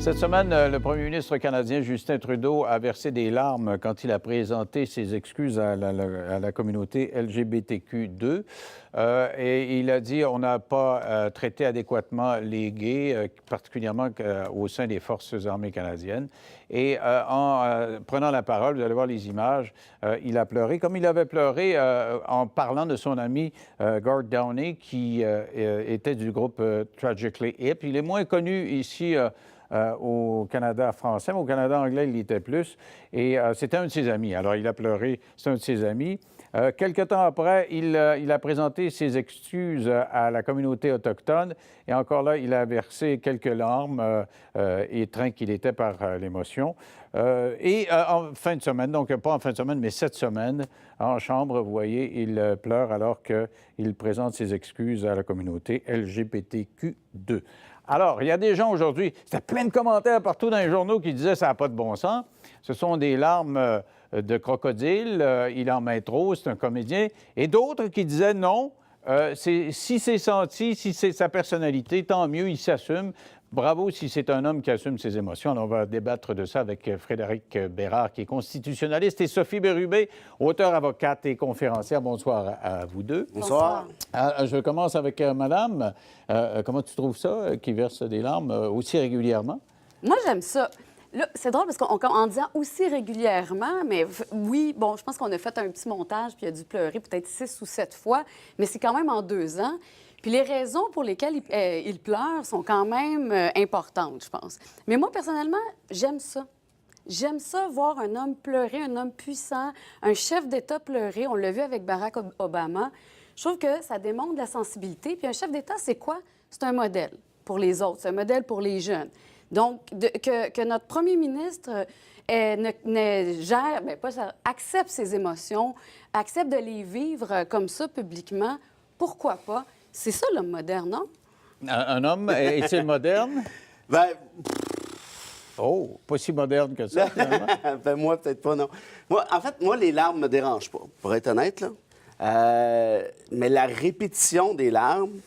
Cette semaine, le premier ministre canadien Justin Trudeau a versé des larmes quand il a présenté ses excuses à la communauté LGBTQ2. Et il a dit on n'a pas traité adéquatement les gays, particulièrement au sein des Forces armées canadiennes. Et en prenant la parole, vous allez voir les images, il a pleuré, comme il avait pleuré en parlant de son ami Gord Downie, qui était du groupe Tragically Hip. Il est moins connu ici au Canada français, mais au Canada anglais, il l'était plus. Et c'était un de ses amis. Alors, il a pleuré, c'est un de ses amis. Quelque temps après, il a présenté ses excuses à la communauté autochtone. Et encore là, il a versé quelques larmes, étreint qu'il était par l'émotion. Et en fin de semaine, donc pas en fin de semaine, mais cette semaine, en chambre, vous voyez, il pleure alors qu'il présente ses excuses à la communauté LGBTQ2. Alors, il y a des gens aujourd'hui, c'était plein de commentaires partout dans les journaux qui disaient « ça n'a pas de bon sens ». Ce sont des larmes de crocodile, il en met trop, c'est un comédien. Et d'autres qui disaient « non, si c'est senti, si c'est sa personnalité, tant mieux, il s'assume. Bravo si c'est un homme qui assume ses émotions. » Alors, on va débattre de ça avec Frédéric Bérard, qui est constitutionnaliste, et Sophie Bérubé, auteure, avocate et conférencière. Bonsoir à vous deux. Bonsoir. Je commence avec madame. Comment tu trouves ça, qui verse des larmes aussi régulièrement? Moi, j'aime ça. Là, c'est drôle parce qu'en disant aussi régulièrement, mais oui, bon, je pense qu'on a fait un petit montage puis il a dû pleurer peut-être 6 ou 7 fois, mais c'est quand même en 2 ans. Puis les raisons pour lesquelles il pleure sont quand même importantes, je pense. Mais moi, personnellement, j'aime ça. J'aime ça, voir un homme pleurer, un homme puissant, un chef d'État pleurer. On l'a vu avec Barack Obama. Je trouve que ça démontre de la sensibilité. Puis un chef d'État, c'est quoi? C'est un modèle pour les autres, c'est un modèle pour les jeunes. Donc, que notre premier ministre accepte ses émotions, accepte de les vivre comme ça publiquement, pourquoi pas? C'est ça l'homme moderne, non? Un homme, est-il moderne? Ben... Oh, pas si moderne que ça, finalement. Ben moi, peut-être pas, non. Moi, en fait, les larmes me dérangent pas, pour être honnête, là. Mais la répétition des larmes,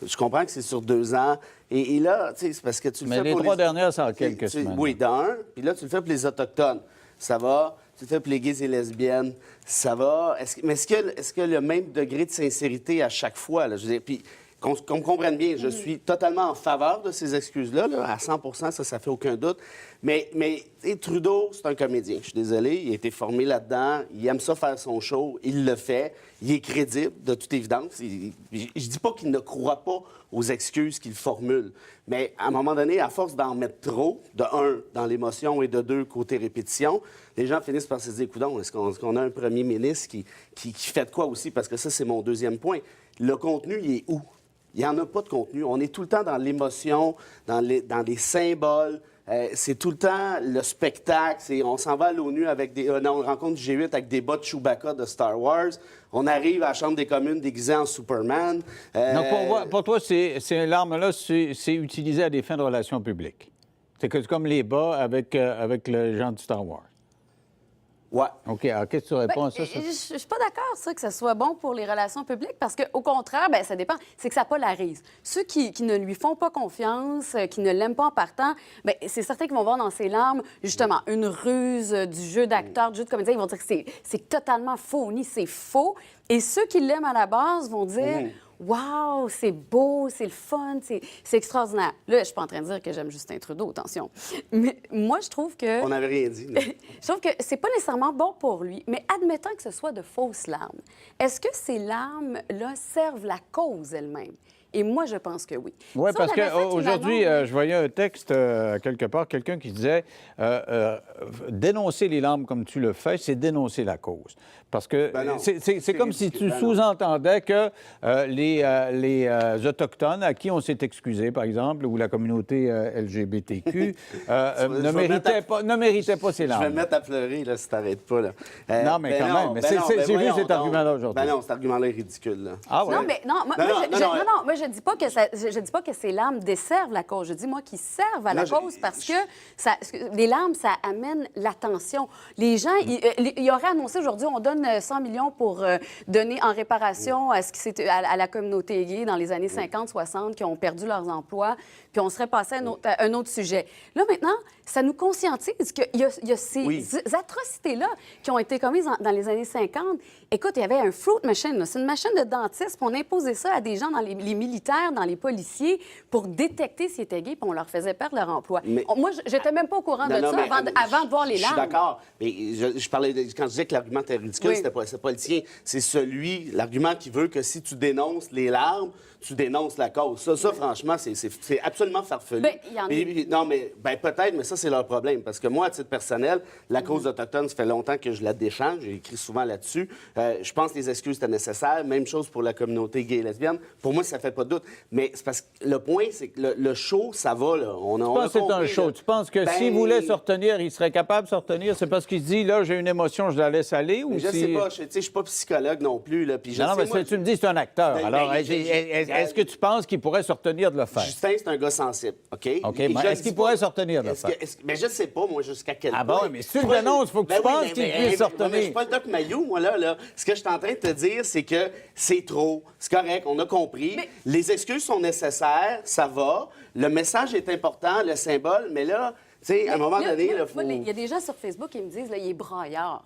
je comprends que c'est sur 2 ans. Et là, tu sais, c'est parce que tu le fais pour les 3 dernières, c'est en quelques semaines. Oui, d'un. Puis là, tu le fais pour les Autochtones. Ça va. Tu le fais pour les gays et lesbiennes. Ça va. Mais est-ce que le même degré de sincérité à chaque fois, là? Je veux dire, puis qu'on me comprenne bien, je suis totalement en faveur de ces excuses-là, là, à 100 ça fait aucun doute. Mais Trudeau, c'est un comédien. Je suis désolé, il a été formé là-dedans. Il aime ça faire son show. Il le fait. Il est crédible, de toute évidence. Je dis pas qu'il ne croit pas aux excuses qu'il formule. Mais à un moment donné, à force d'en mettre trop, de 1, dans l'émotion, et de 2, côté répétition, les gens finissent par se dire, coudonc, est-ce qu'on a un premier ministre qui fait de quoi aussi? Parce que ça, c'est mon deuxième point. Le contenu, il est où? Il n'y en a pas de contenu. On est tout le temps dans l'émotion, dans les symboles. C'est tout le temps le spectacle. On s'en va à l'ONU avec on rencontre du G8 avec des bas de Chewbacca de Star Wars. On arrive à la Chambre des communes déguisé en Superman. Donc, pour toi, ces larmes-là, c'est utilisé à des fins de relations publiques. C'est comme les bas avec les gens de Star Wars. Ouais. OK. Alors, qu'est-ce que tu réponds à ça? Je suis pas d'accord, ça, que ce soit bon pour les relations publiques, parce qu'au contraire, ça dépend. C'est que ça polarise. Ceux qui ne lui font pas confiance, qui ne l'aiment pas en partant, c'est certain qu'ils vont voir dans ses larmes, justement, une ruse du jeu d'acteur, du jeu de comédien. Ils vont dire que c'est totalement phony, c'est faux. Et ceux qui l'aiment à la base vont dire... Wow, c'est beau, c'est le fun, c'est extraordinaire. Là, je suis pas en train de dire que j'aime Justin Trudeau, attention. Mais moi, je trouve que... On n'avait rien dit. Je trouve que c'est pas nécessairement bon pour lui, mais admettant que ce soit de fausses larmes, est-ce que ces larmes-là servent la cause elle-même? Et moi, je pense que oui. Oui, parce qu'aujourd'hui, je voyais un texte quelque part, quelqu'un qui disait dénoncer les larmes comme tu le fais, c'est dénoncer la cause. Parce que c'est comme si tu sous-entendais que les Autochtones, à qui on s'est excusé, par exemple, ou la communauté LGBTQ, ne méritaient pas ces larmes. Je vais me mettre à pleurer, là, si t'arrêtes pas, là. Non, mais quand même. J'ai vu cet argument-là aujourd'hui. Ben non, cet argument-là est ridicule, là. Ah ouais? Non, mais moi, je dis pas que je dis pas que ces larmes desservent la cause. Je dis, moi, qu'ils servent à la cause parce que les larmes, ça amène l'attention. Les gens, il aurait annoncé aujourd'hui, on donne 100 millions pour donner en réparation à la communauté gay dans les années 50-60 qui ont perdu leurs emplois, puis on serait passé à un autre sujet. Là, maintenant, ça nous conscientise qu'il y a ces atrocités-là qui ont été commises dans les années 50. Écoute, il y avait un fruit machine. C'est une machine de dentiste, puis on imposait ça à des gens, dans les militaires, dans les policiers, pour détecter s'ils étaient gays, puis on leur faisait perdre leur emploi. Moi, j'étais même pas au courant de ça avant de voir les larmes. Je suis d'accord. Mais je parlais quand je disais que l'argument était ridicule, c'est pas le tien. C'est l'argument qui veut que si tu dénonces les larmes, tu dénonces la cause. Ça franchement, c'est absolument farfelu. Non, mais peut-être, mais ça, c'est leur problème. Parce que moi, à titre personnel, la cause autochtone, ça fait longtemps que je la défends. J'ai écrit souvent là-dessus. Je pense que les excuses étaient nécessaires. Même chose pour la communauté gay et lesbienne. Pour moi, ça fait pas de doute. Mais c'est parce que le point, c'est que le show, ça va, là. Tu penses que c'est un show. Tu penses que s'il voulait se retenir, il serait capable de se retenir? C'est parce qu'il se dit, là, j'ai une émotion, je la laisse aller? Ou je sais pas. Je suis pas psychologue non plus. Là, puis non, mais tu me dis, c'est un acteur. Alors, est-ce que tu penses qu'il pourrait se retenir de le faire? Justin, c'est un gars sensible, OK? OK, mais est-ce qu'il pourrait se retenir de le faire? Mais je sais pas, moi, jusqu'à quel point. Ah bon, mais si tu le dénonces, il faut que tu penses qu'il puisse se retenir. Je suis pas le Doc Mayou, moi, là. Ce que je suis en train de te dire, c'est que c'est trop. C'est correct, on a compris. Les excuses sont nécessaires, ça va. Le message est important, le symbole, mais là, tu sais, à un moment donné, il faut... Il y a des gens sur Facebook qui me disent, là, il est braillard.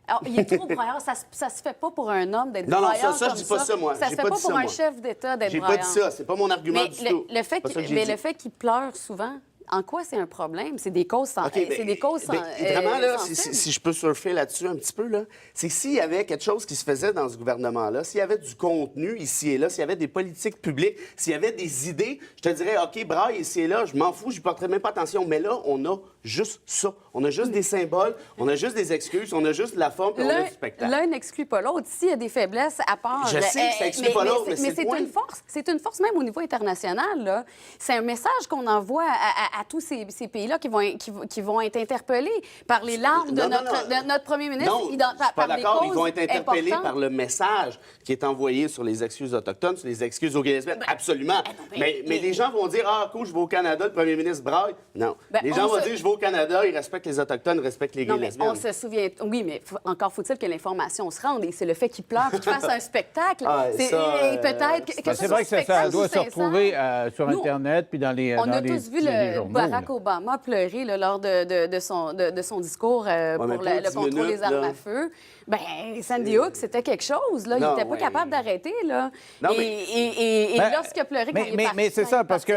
Alors, il est trop braillard. Ça se fait pas pour un homme d'être braillard. Non, ça, je dis pas ça, moi. Ça se fait pas pour un chef d'État d'être braillard. J'ai pas dit ça. C'est pas mon argument du tout. Le fait qu'il pleure souvent, en quoi c'est un problème? C'est des causes sans... Vraiment, là, si je peux surfer là-dessus un petit peu, là, c'est que s'il y avait quelque chose qui se faisait dans ce gouvernement-là, s'il y avait du contenu ici et là, s'il y avait des politiques publiques, s'il y avait des idées, je te dirais, OK, braille ici et là, je m'en fous, je porterais même pas attention. Mais là, on a juste ça. On a juste des symboles, on a juste des excuses, on a juste la forme, puis on a du spectacle. L'un n'exclut pas l'autre. S'il y a des faiblesses à part... Je sais que ça n'exclut pas l'autre, mais c'est une force. C'est une force même au niveau international, là. C'est un message qu'on envoie à tous ces pays-là qui vont être interpellés par les larmes de notre premier ministre. Non, je suis pas d'accord. Ils vont être interpellés par le message qui est envoyé sur les excuses autochtones, sur les excuses aux gays. Absolument. Mais les gens vont dire, ah, cool, je vais au Canada, le premier ministre braille. Non. Les gens vont dire, je vais au Canada, ils respectent les Autochtones, respectent les gays et lesbiennes. On se souvient... Oui, mais encore faut-il que l'information se rende. Et c'est le fait qu'il pleure qu'il fasse un spectacle. Peut-être... C'est vrai que ça doit se retrouver sur Internet puis dans les On a tous vu Barack Obama pleurer lors de son discours pour le contrôle des armes à feu. Bien, Sandy Hook, c'était quelque chose. Là. Il n'était pas capable d'arrêter. Et lorsqu'il a pleuré quand il est parti... Mais c'est ça, parce que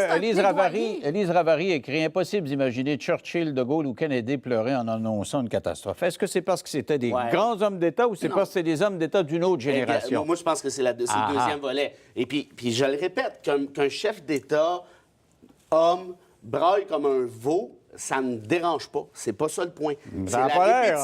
Elise Ravary écrit « Impossible d'imaginer Churchill, De Gaulle ou Kennedy pleurer en annonçant une catastrophe. » Est-ce que c'est parce que c'était des grands hommes d'État ou c'est parce que c'est des hommes d'État d'une autre génération? Moi, je pense que c'est le deuxième volet. Et puis, je le répète, qu'un chef d'État, homme, braille comme un veau, ça ne me dérange pas. C'est pas ça le point. Ça n'a pas l'air.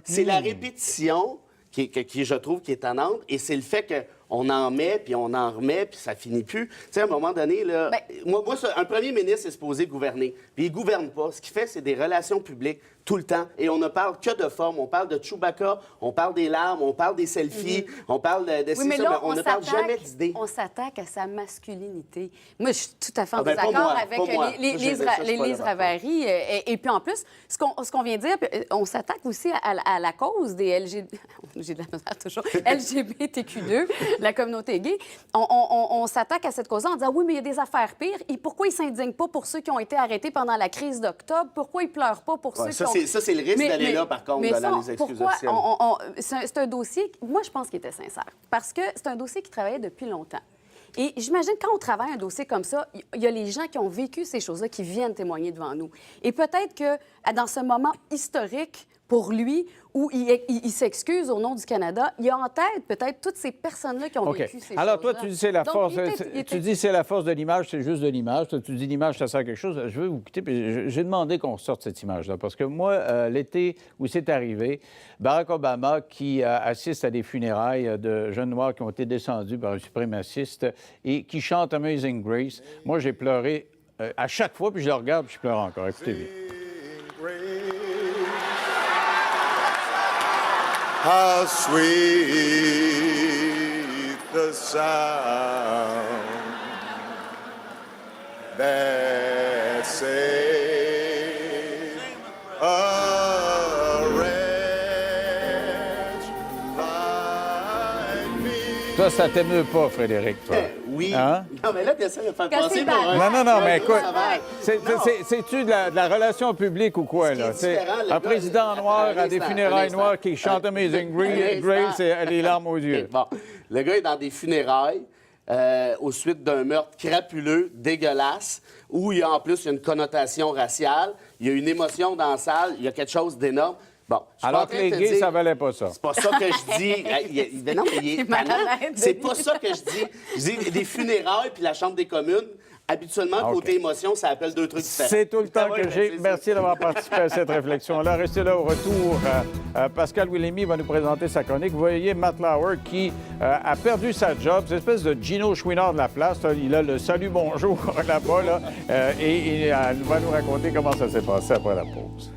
C'est la répétition qui, je trouve, qui est tannante. Et c'est le fait qu'on en met, puis on en remet, puis ça finit plus. Tu sais, à un moment donné, là, moi, un premier ministre est supposé gouverner. Puis il gouverne pas. Ce qu'il fait, c'est des relations publiques tout le temps. Et on ne parle que de forme. On parle de Chewbacca, on parle des larmes, on parle des selfies, on parle de mais là, on ne parle jamais d'idées. On s'attaque à sa masculinité. Moi, je suis tout à fait en désaccord avec Lise Ravary. Et puis en plus, ce qu'on vient de dire, on s'attaque aussi à la cause des LGBTQ2, la communauté gay. On s'attaque à cette cause-là en disant oui, mais il y a des affaires pires. Et pourquoi ils ne s'indignent pas pour ceux qui ont été arrêtés pendant la crise d'octobre? Pourquoi ils ne pleurent pas pour ceux qui ont... Ça, c'est le risque d'aller là, par contre, dans les excuses officielles. C'est un dossier, moi, je pense qu'il était sincère. Parce que c'est un dossier qui travaillait depuis longtemps. Et j'imagine, quand on travaille un dossier comme ça, il y a les gens qui ont vécu ces choses-là qui viennent témoigner devant nous. Et peut-être que dans ce moment historique, pour lui, où il s'excuse au nom du Canada, il a en tête peut-être toutes ces personnes-là qui ont vécu ces choses-là. Alors toi, tu dis c'est la force. Tu dis c'est la force de l'image, c'est juste de l'image. Tu dis l'image, ça sert à quelque chose. Je veux vous quitter. Puis j'ai demandé qu'on sorte cette image-là parce que moi, l'été où c'est arrivé, Barack Obama qui assiste à des funérailles de jeunes noirs qui ont été descendus par un suprémaciste et qui chante Amazing Grace. Moi, j'ai pleuré à chaque fois, puis je le regarde, puis je pleure encore. Écoutez bien. How sweet the sound that save a wretch like me. Toi, ça t'émeut pas, Frédéric, toi? Oui. Hein? Non, mais là, tu essaies de faire Quand passer c'est pour bad. un... Non, mais écoute, travail. c'est-tu de la relation publique ou quoi, là? Ce qui est différent, le Un gars, président noir à des instant, funérailles un noires instant. qui chante Amazing Un Grace instant. et les larmes aux yeux. OK, bon, le gars est dans des funérailles aux suites d'un meurtre crapuleux, dégueulasse, où il y a en plus une connotation raciale, il y a une émotion dans la salle, il y a quelque chose d'énorme. Bon, je suis pas en Alors que train les de te gays, dire- ça valait pas ça. C'est pas ça que je dis. Non, mais il est C'est malhonnête, tannant. C'est Denis. pas ça que je dis. Je dis des funérailles puis la Chambre des communes. Habituellement, OK. côté émotion, ça appelle deux trucs différents. C'est tout le temps Ah ouais, que ben, j'ai. c'est ça. Merci d'avoir participé à cette réflexion-là. Restez là au retour. Pascal Willémy va nous présenter sa chronique. Vous voyez Matt Lauer qui a perdu sa job. C'est une espèce de Gino Chouinard de la place. Là. Il a le salut bonjour là-bas. Là. Et il va nous raconter comment ça s'est passé après la pause.